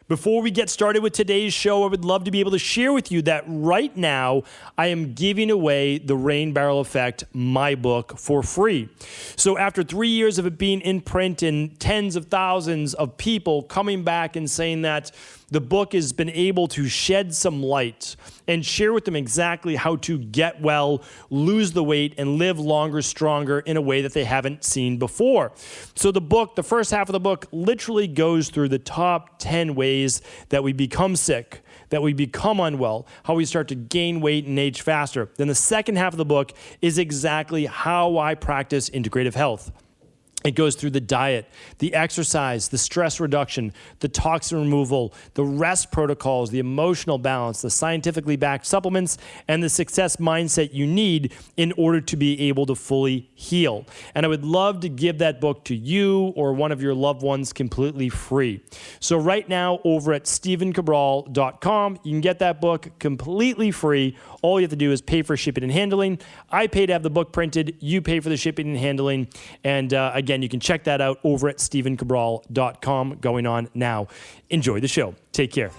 Before we get started with today's show, I would love to be able to share with you that right now I am giving away the Rain Barrel Effect, my book, for free. So after 3 years of it being in print and tens of thousands of people coming back and saying that the book has been able to shed some light and share with them exactly how to get well, lose the weight, and live longer, stronger in a way that they haven't seen before. So the book, the first half of the book, literally goes through the top 10 ways that we become sick, that we become unwell, how we start to gain weight and age faster. Then the second half of the book is exactly how I practice integrative health. It goes through the diet, the exercise, the stress reduction, the toxin removal, the rest protocols, the emotional balance, the scientifically backed supplements, and the success mindset you need in order to be able to fully heal. And I would love to give that book to you or one of your loved ones completely free. So right now over at StephenCabral.com, you can get that book completely free. All you have to do is pay for shipping and handling. I pay to have the book printed. You pay for the shipping and handling. And again, you can check that out over at StephenCabral.com going on now. Enjoy the show. Take care.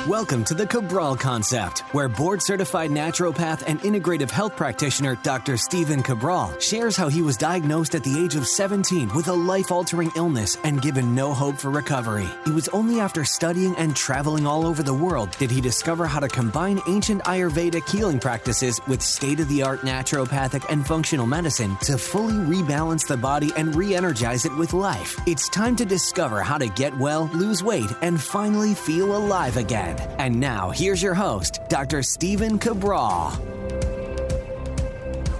Welcome to the Cabral Concept, where board-certified naturopath and integrative health practitioner Dr. Stephen Cabral shares how he was diagnosed at the age of 17 with a life-altering illness and given no hope for recovery. It was only after studying and traveling all over the world did he discover how to combine ancient Ayurvedic healing practices with state-of-the-art naturopathic and functional medicine to fully rebalance the body and re-energize it with life. It's time to discover how to get well, lose weight, and finally feel alive again. And now, here's your host, Dr. Stephen Cabral.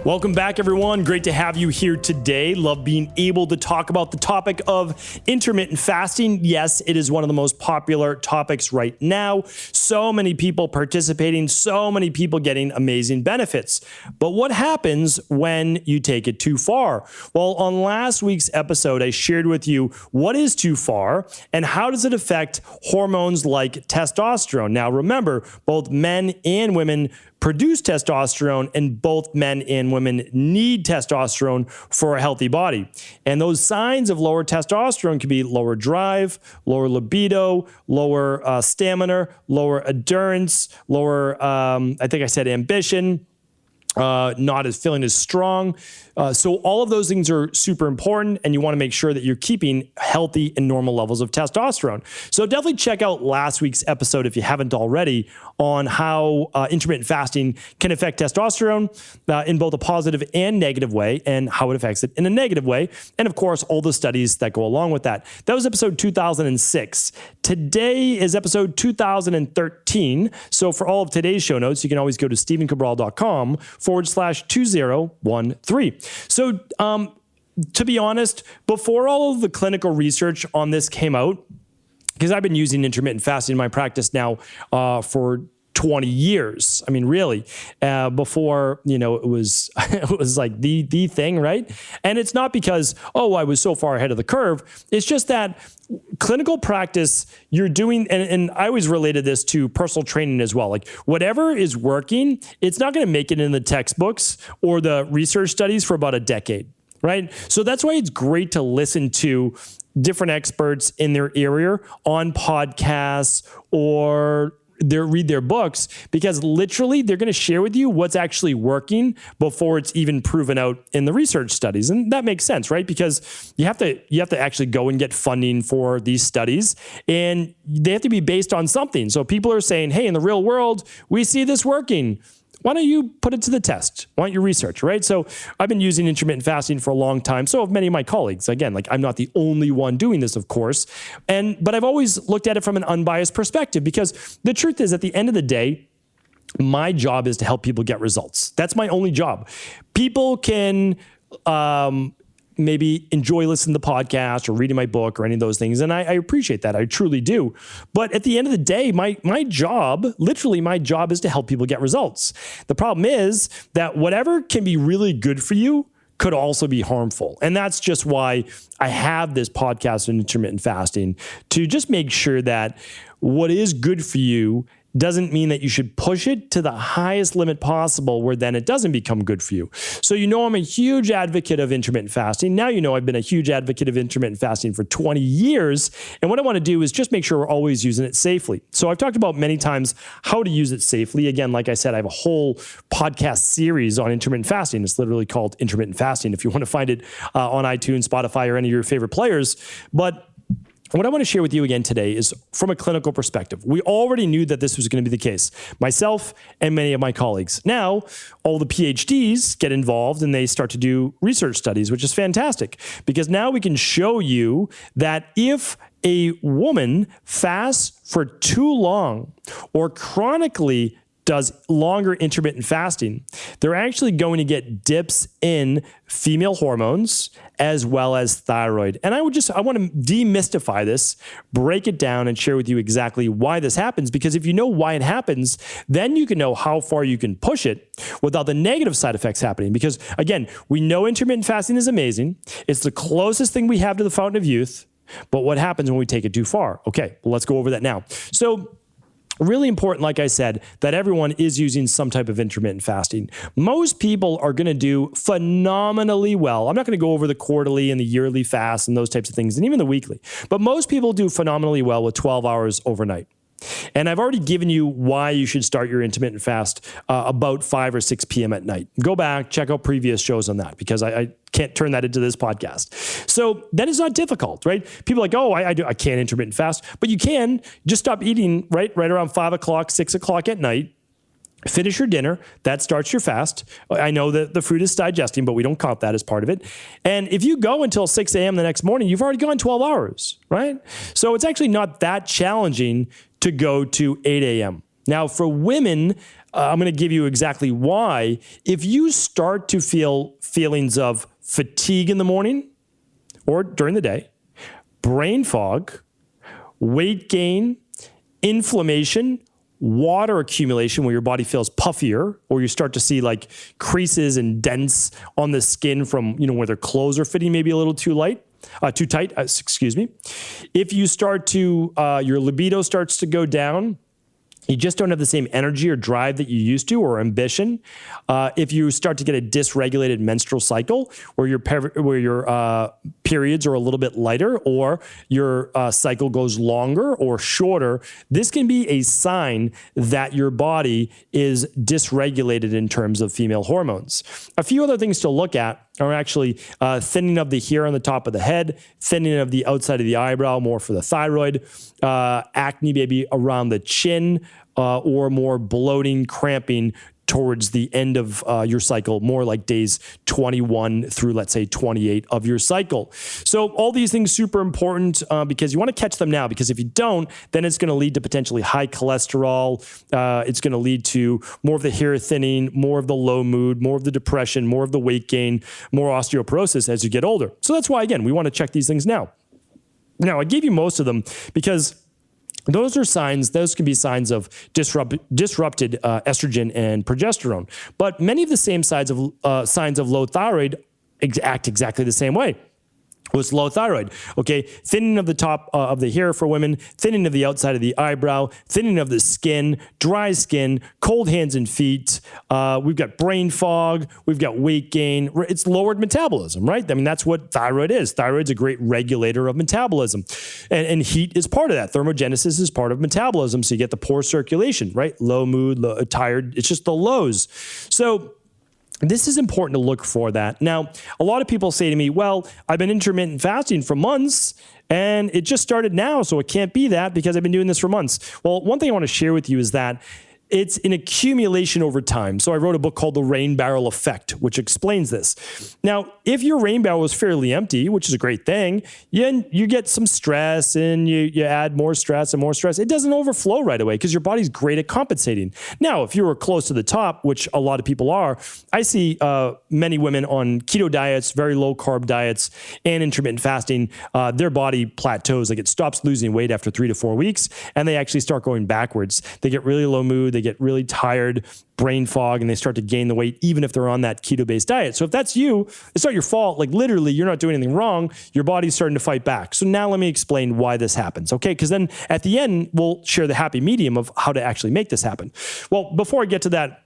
Welcome back, everyone. Great to have you here today. Love being able to talk about the topic of intermittent fasting. Yes, it is one of the most popular topics right now. So many people participating, so many people getting amazing benefits. But what happens when you take it too far? Well, on last week's episode, I shared with you what is too far and how does it affect hormones like testosterone. Now, remember, both men and women produce testosterone, and both men and women need testosterone for a healthy body. And those signs of lower testosterone can be lower drive, lower libido, lower stamina, lower endurance, lower, I think I said ambition, not as feeling as strong. So all of those things are super important, and you want to make sure that you're keeping healthy and normal levels of testosterone. So definitely check out last week's episode if you haven't already on how intermittent fasting can affect testosterone in both a positive and negative way, and how it affects it in a negative way. And of course, all the studies that go along with that. That was episode 2006. Today is episode 2013. So for all of today's show notes, you can always go to StephenCabral.com/2013. So to be honest, before all of the clinical research on this came out, because I've been using intermittent fasting in my practice now for 20 years. I mean, really, before, it was, it was like the thing, right? And it's not because, I was so far ahead of the curve. It's just that clinical practice you're doing, and I always related this to personal training as well. Like whatever is working, it's not going to make it in the textbooks or the research studies for about a decade, right? So that's why it's great to listen to different experts in their area on podcasts or read their books, because literally they're going to share with you what's actually working before it's even proven out in the research studies. And that makes sense, right? Because you have to actually go and get funding for these studies, and they have to be based on something. So people are saying, hey, in the real world, we see this working. Why don't you put it to the test? Why don't you research, right? So I've been using intermittent fasting for a long time. So have many of my colleagues. Again, like I'm not the only one doing this, of course. But I've always looked at it from an unbiased perspective, because the truth is, at the end of the day, my job is to help people get results. That's my only job. People can maybe enjoy listening to the podcast or reading my book or any of those things. And I appreciate that. I truly do. But at the end of the day, my job, literally my job, is to help people get results. The problem is that whatever can be really good for you could also be harmful. And that's just why I have this podcast on intermittent fasting, to just make sure that what is good for you doesn't mean that you should push it to the highest limit possible where then it doesn't become good for you. So I'm a huge advocate of intermittent fasting. Now I've been a huge advocate of intermittent fasting for 20 years. And what I want to do is just make sure we're always using it safely. So I've talked about many times how to use it safely. Again, like I said, I have a whole podcast series on intermittent fasting. It's literally called Intermittent Fasting if you want to find it on iTunes, Spotify, or any of your favorite players. But what I want to share with you again today is from a clinical perspective. We already knew that this was going to be the case, myself and many of my colleagues. Now, all the PhDs get involved and they start to do research studies, which is fantastic because now we can show you that if a woman fasts for too long or chronically does longer intermittent fasting, they're actually going to get dips in female hormones as well as thyroid. And I want to demystify this, break it down, and share with you exactly why this happens. Because if you know why it happens, then you can know how far you can push it without the negative side effects happening. Because again, we know intermittent fasting is amazing. It's the closest thing we have to the fountain of youth. But what happens when we take it too far? Okay, well, let's go over that now. So really important, like I said, that everyone is using some type of intermittent fasting. Most people are going to do phenomenally well. I'm not going to go over the quarterly and the yearly fast and those types of things, and even the weekly. But most people do phenomenally well with 12 hours overnight. And I've already given you why you should start your intermittent fast about 5 or 6 p.m. at night. Go back, check out previous shows on that because I can't turn that into this podcast. So that is not difficult, right? People are like, I can't intermittent fast, but you can just stop eating right around 5 o'clock, 6 o'clock at night. Finish your dinner. That starts your fast. I know that the food is digesting, but we don't count that as part of it. And if you go until 6 a.m. the next morning, you've already gone 12 hours, right? So it's actually not that challenging to go to 8 a.m. Now, for women, I'm going to give you exactly why. If you start to feel feelings of fatigue in the morning or during the day, brain fog, weight gain, inflammation, water accumulation where your body feels puffier, or you start to see like creases and dents on the skin from, where their clothes are fitting maybe a little too tight, excuse me. If you start to, your libido starts to go down, you just don't have the same energy or drive that you used to, or ambition. If you start to get a dysregulated menstrual cycle, where your periods are a little bit lighter, or your cycle goes longer or shorter, this can be a sign that your body is dysregulated in terms of female hormones. A few other things to look at are actually thinning of the hair on the top of the head, thinning of the outside of the eyebrow, more for the thyroid, acne maybe around the chin, or more bloating, cramping towards the end of your cycle, more like days 21 through, let's say, 28 of your cycle. So all these things super important because you want to catch them now, because if you don't, then it's going to lead to potentially high cholesterol. It's going to lead to more of the hair thinning, more of the low mood, more of the depression, more of the weight gain, more osteoporosis as you get older. So that's why, again, we want to check these things now. Now, I gave you most of them because those can be signs of disrupted estrogen and progesterone. But many of the same signs of low thyroid act exactly the same way. Was low thyroid, okay? Thinning of the top of the hair for women, thinning of the outside of the eyebrow, thinning of the skin, dry skin, cold hands and feet. We've got brain fog. We've got weight gain. It's lowered metabolism, right? I mean, that's what thyroid is. Thyroid's a great regulator of metabolism. And heat is part of that. Thermogenesis is part of metabolism. So you get the poor circulation, right? Low mood, tired. It's just the lows. So this is important to look for that. Now, a lot of people say to me, well, I've been intermittent fasting for months and it just started now, so it can't be that because I've been doing this for months. Well, one thing I want to share with you is that it's an accumulation over time. So I wrote a book called The Rain Barrel Effect, which explains this. Now, if your rain barrel is fairly empty, which is a great thing, you get some stress and you add more stress and more stress. It doesn't overflow right away because your body's great at compensating. Now, if you were close to the top, which a lot of people are, I see many women on keto diets, very low carb diets, and intermittent fasting, their body plateaus. Like it stops losing weight after 3 to 4 weeks, and they actually start going backwards. They get really low mood. they get really tired, brain fog, and they start to gain the weight even if they're on that keto-based diet. So if that's you, it's not your fault. Like literally, you're not doing anything wrong. Your body's starting to fight back. So now let me explain why this happens, okay? Because then at the end, we'll share the happy medium of how to actually make this happen. Well, before I get to that,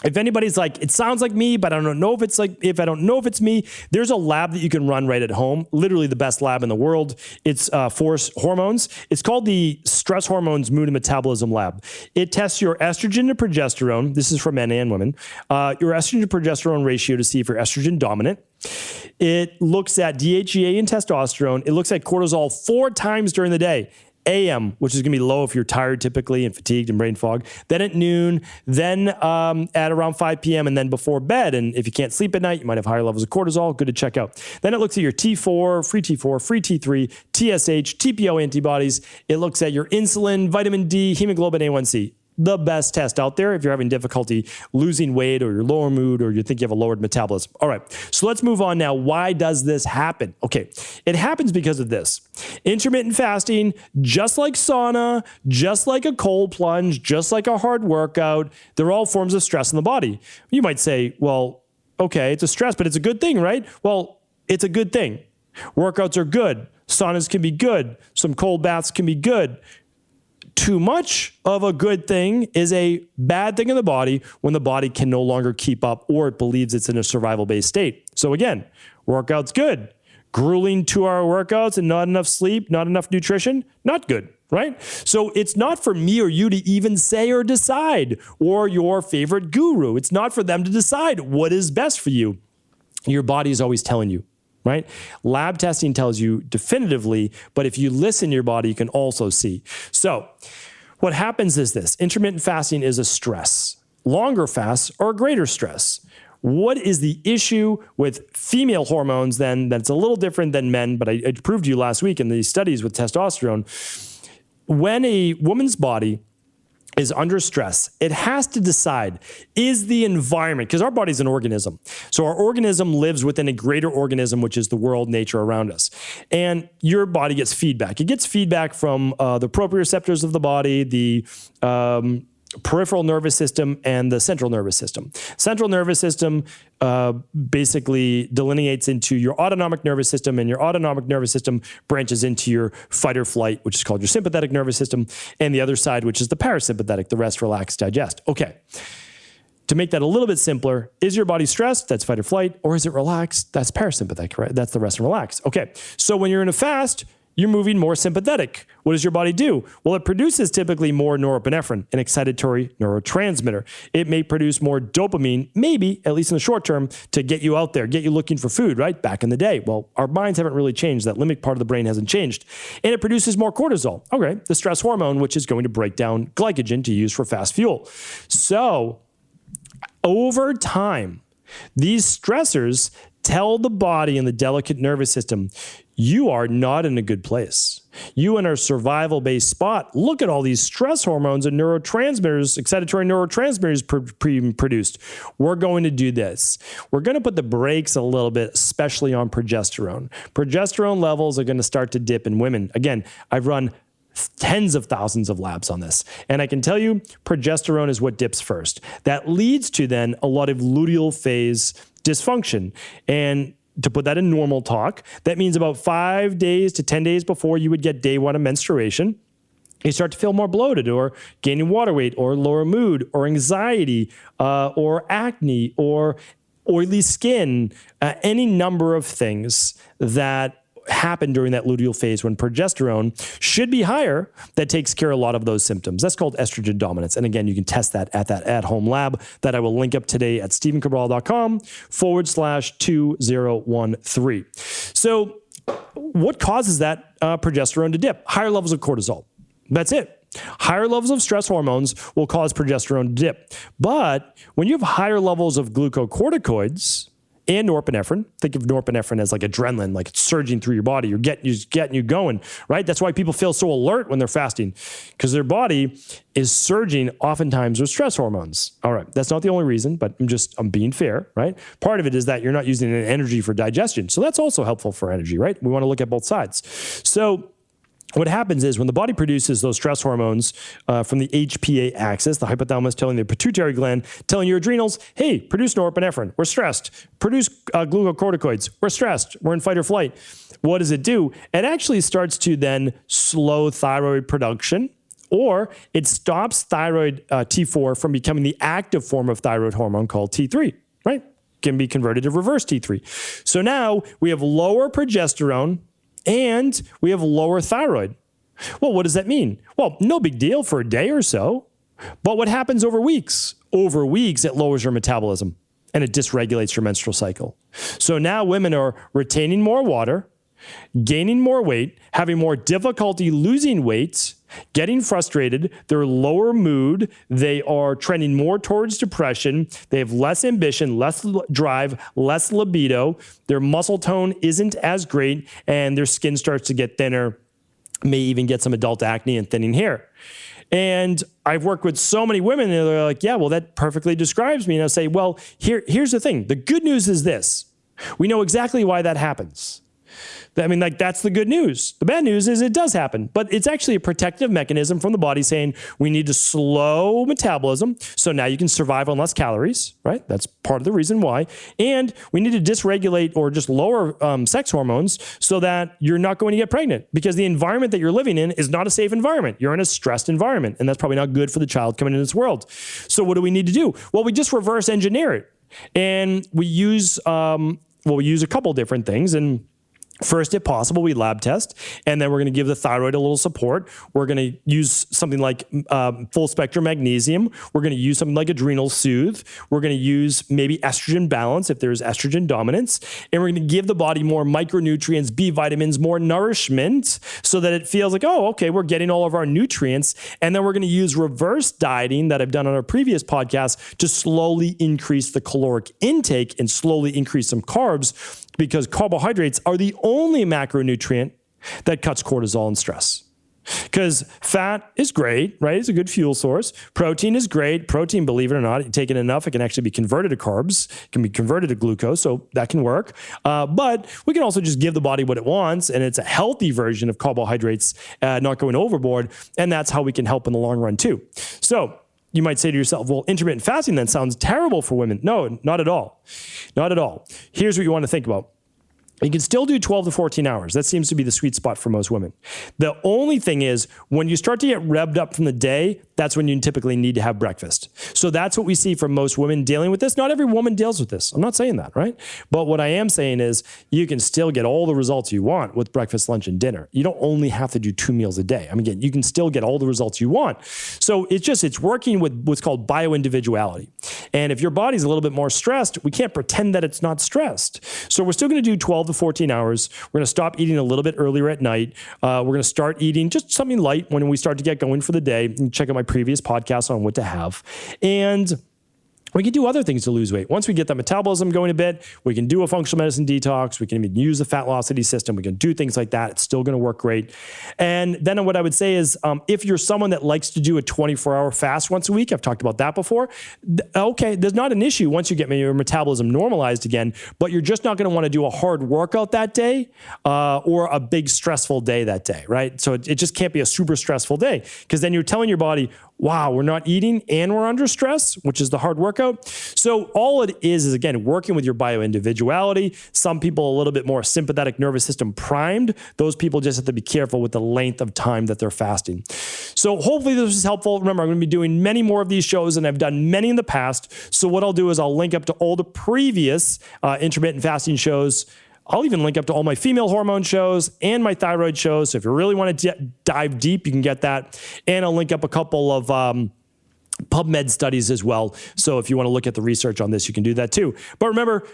if anybody's like, it sounds like me, but I don't know if it's like, if I don't know if it's me, there's a lab that you can run right at home, literally the best lab in the world. It's for hormones. It's called the Stress Hormones Mood and Metabolism Lab. It tests your estrogen to progesterone. This is for men and women. Your estrogen to progesterone ratio to see if you're estrogen dominant. It looks at DHEA and testosterone. It looks at cortisol 4 times during the day. AM, which is going to be low if you're tired typically and fatigued and brain fog, then at noon, then at around 5 p.m. and then before bed. And if you can't sleep at night, you might have higher levels of cortisol. Good to check out. Then it looks at your T4, free T3, TSH, TPO antibodies. It looks at your insulin, vitamin D, hemoglobin A1C. The best test out there if you're having difficulty losing weight or you're lower mood or you think you have a lowered metabolism. All right, so let's move on now. Why does this happen? Okay, it happens because of this. Intermittent fasting, just like sauna, just like a cold plunge, just like a hard workout, they're all forms of stress in the body. You might say, well, okay, it's a stress, but it's a good thing, right? Well, it's a good thing. Workouts are good. Saunas can be good. Some cold baths can be good. Too much of a good thing is a bad thing in the body when the body can no longer keep up or it believes it's in a survival-based state. So again, workout's good. Grueling 2-hour workouts and not enough sleep, not enough nutrition, not good, right? So it's not for me or you to even say or decide, or your favorite guru. It's not for them to decide what is best for you. Your body is always telling you. Right? Lab testing tells you definitively, but if you listen to your body, you can also see. So what happens is this: intermittent fasting is a stress. Longer fasts are a greater stress. What is the issue with female hormones then that's a little different than men, but I proved to you last week in these studies with testosterone, when a woman's body is under stress, it has to decide, is the environment, because our body's an organism. So our organism lives within a greater organism, which is the world, nature around us. And your body gets feedback. It gets feedback from the proprioceptors of the body, the peripheral nervous system, and the central nervous system. Central nervous system basically delineates into your autonomic nervous system, and your autonomic nervous system branches into your fight or flight, which is called your sympathetic nervous system, and the other side, which is the parasympathetic, the rest, relax, digest. Okay. To make that a little bit simpler, is your body stressed? That's fight or flight. Or is it relaxed? That's parasympathetic, right? That's the rest and relax. Okay. So when you're in a fast, you're moving more sympathetic. What does your body do? Well, it produces typically more norepinephrine, an excitatory neurotransmitter. It may produce more dopamine, maybe, at least in the short term, to get you out there, get you looking for food, right? Back in the day. Well, our minds haven't really changed. That limbic part of the brain hasn't changed. And it produces more cortisol. Okay, the stress hormone, which is going to break down glycogen to use for fast fuel. So, over time, these stressors tell the body and the delicate nervous system, you are not in a good place. You in a survival-based spot. Look at all these stress hormones and neurotransmitters, excitatory neurotransmitters produced. We're going to do this. We're going to put the brakes a little bit, especially on progesterone. Progesterone levels are going to start to dip in women. Again, I've run tens of thousands of labs on this. And I can tell you, progesterone is what dips first. That leads to then a lot of luteal phase dysfunction. And to put that in normal talk, that means about 5 days to 10 days before you would get day 1 of menstruation, you start to feel more bloated or gaining water weight or lower mood or anxiety or acne or oily skin, any number of things that happen during that luteal phase when progesterone should be higher. That takes care of a lot of those symptoms. That's called estrogen dominance. And again, you can test that at that at-home lab that I will link up today at stephencabral.com/2013. So what causes that progesterone to dip? Higher levels of cortisol. That's it. Higher levels of stress hormones will cause progesterone to dip. But when you have higher levels of glucocorticoids and norepinephrine, think of norepinephrine as like adrenaline, like it's surging through your body. You're getting you going, right? That's why people feel so alert when they're fasting, because their body is surging oftentimes with stress hormones. All right, that's not the only reason, but I'm being fair, right? Part of it is that you're not using energy for digestion. So that's also helpful for energy, right? We want to look at both sides. So what happens is when the body produces those stress hormones from the HPA axis, the hypothalamus telling the pituitary gland, telling your adrenals, hey, produce norepinephrine, we're stressed. Produce glucocorticoids, we're stressed, we're in fight or flight. What does it do? It actually starts to then slow thyroid production, or it stops thyroid T4 from becoming the active form of thyroid hormone called T3, right? Can be converted to reverse T3. So now we have lower progesterone, and we have lower thyroid. Well, what does that mean? Well, no big deal for a day or so. But what happens over weeks? Over weeks, it lowers your metabolism and it dysregulates your menstrual cycle. So now women are retaining more water, gaining more weight, having more difficulty losing weight, getting frustrated, they're lower mood, they are trending more towards depression, they have less ambition, less drive, less libido, their muscle tone isn't as great, and their skin starts to get thinner, may even get some adult acne and thinning hair. And I've worked with so many women, and they're like, yeah, well, that perfectly describes me. And I say, well, here's the thing. The good news is this. We know exactly why that happens. I mean, like, that's the good news. The bad news is it does happen, but it's actually a protective mechanism from the body saying we need to slow metabolism. So now you can survive on less calories, right? That's part of the reason why. And we need to dysregulate or just lower sex hormones so that you're not going to get pregnant, because the environment that you're living in is not a safe environment. You're in a stressed environment, and that's probably not good for the child coming into this world. So what do we need to do? Well, we just reverse engineer it. And we use a couple different things. And first, if possible, we lab test, and then we're going to give the thyroid a little support. We're going to use something like full spectrum magnesium. We're going to use something like adrenal soothe. We're going to use maybe estrogen balance if there's estrogen dominance. And we're going to give the body more micronutrients, B vitamins, more nourishment, so that it feels like, oh, okay, we're getting all of our nutrients. And then we're going to use reverse dieting that I've done on our previous podcast to slowly increase the caloric intake and slowly increase some carbs, because carbohydrates are the only macronutrient that cuts cortisol and stress. Because fat is great, right? It's a good fuel source. Protein is great. Protein, believe it or not, taken enough, it can actually be converted to carbs. It can be converted to glucose, so that can work. But we can also just give the body what it wants, and it's a healthy version of carbohydrates, not going overboard, and that's how we can help in the long run too. So you might say to yourself, well, intermittent fasting then sounds terrible for women. No, not at all. Not at all. Here's what you want to think about. You can still do 12 to 14 hours. That seems to be the sweet spot for most women. The only thing is, when you start to get revved up from the day, that's when you typically need to have breakfast. So that's what we see from most women dealing with this. Not every woman deals with this. I'm not saying that, right? But what I am saying is you can still get all the results you want with breakfast, lunch, and dinner. You don't only have to do 2 meals a day. I mean, again, you can still get all the results you want. So it's working with what's called bioindividuality. And if your body's a little bit more stressed, we can't pretend that it's not stressed. So we're still going to do 12 to 14 hours. We're going to stop eating a little bit earlier at night. We're going to start eating just something light when we start to get going for the day. You can check out my previous podcast on what to have. And we can do other things to lose weight. Once we get the metabolism going a bit, we can do a functional medicine detox. We can even use the fat velocity system. We can do things like that. It's still going to work great. And then what I would say is, if you're someone that likes to do a 24-hour fast once a week, I've talked about that before. Okay, there's not an issue once you get your metabolism normalized again, but you're just not going to want to do a hard workout that day or a big stressful day that day, right? So it just can't be a super stressful day, because then you're telling your body, wow, we're not eating and we're under stress, which is the hard workout. So all it is again, working with your bioindividuality. Some people a little bit more sympathetic nervous system primed. Those people just have to be careful with the length of time that they're fasting. So hopefully this was helpful. Remember, I'm going to be doing many more of these shows, and I've done many in the past. So what I'll do is I'll link up to all the previous intermittent fasting shows. I'll even link up to all my female hormone shows and my thyroid shows. So if you really want to dive deep, you can get that. And I'll link up a couple of PubMed studies as well. So if you want to look at the research on this, you can do that too. But remember,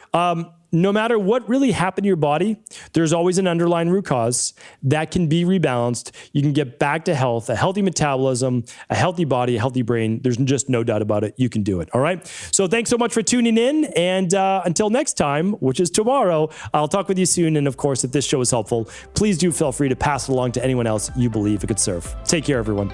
no matter what really happened to your body, there's always an underlying root cause that can be rebalanced. You can get back to health, a healthy metabolism, a healthy body, a healthy brain. There's just no doubt about it. You can do it. All right. So thanks so much for tuning in. And until next time, which is tomorrow, I'll talk with you soon. And of course, if this show is helpful, please do feel free to pass it along to anyone else you believe it could serve. Take care, everyone.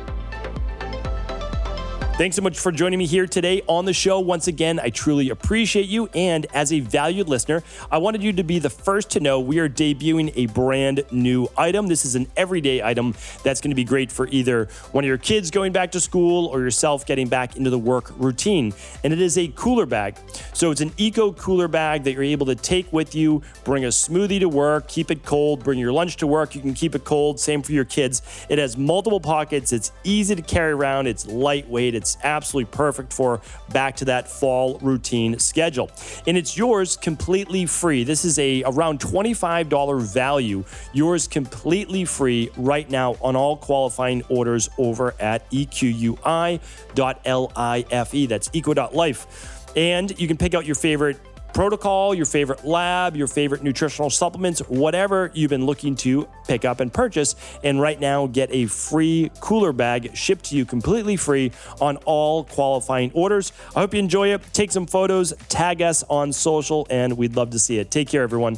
Thanks so much for joining me here today on the show. Once again, I truly appreciate you. And as a valued listener, I wanted you to be the first to know we are debuting a brand new item. This is an everyday item that's going to be great for either one of your kids going back to school or yourself getting back into the work routine. And it is a cooler bag. So it's an eco cooler bag that you're able to take with you, bring a smoothie to work, keep it cold, bring your lunch to work. You can keep it cold. Same for your kids. It has multiple pockets. It's easy to carry around. It's lightweight. It's absolutely perfect for back to that fall routine schedule. And it's yours completely free. This is a around $25 value. Yours completely free right now on all qualifying orders over at equi.life. That's eco.life. And you can pick out your favorite protocol, your favorite lab, your favorite nutritional supplements, whatever you've been looking to pick up and purchase. And right now, get a free cooler bag shipped to you completely free on all qualifying orders. I hope you enjoy it. Take some photos, tag us on social, and we'd love to see it. Take care, everyone.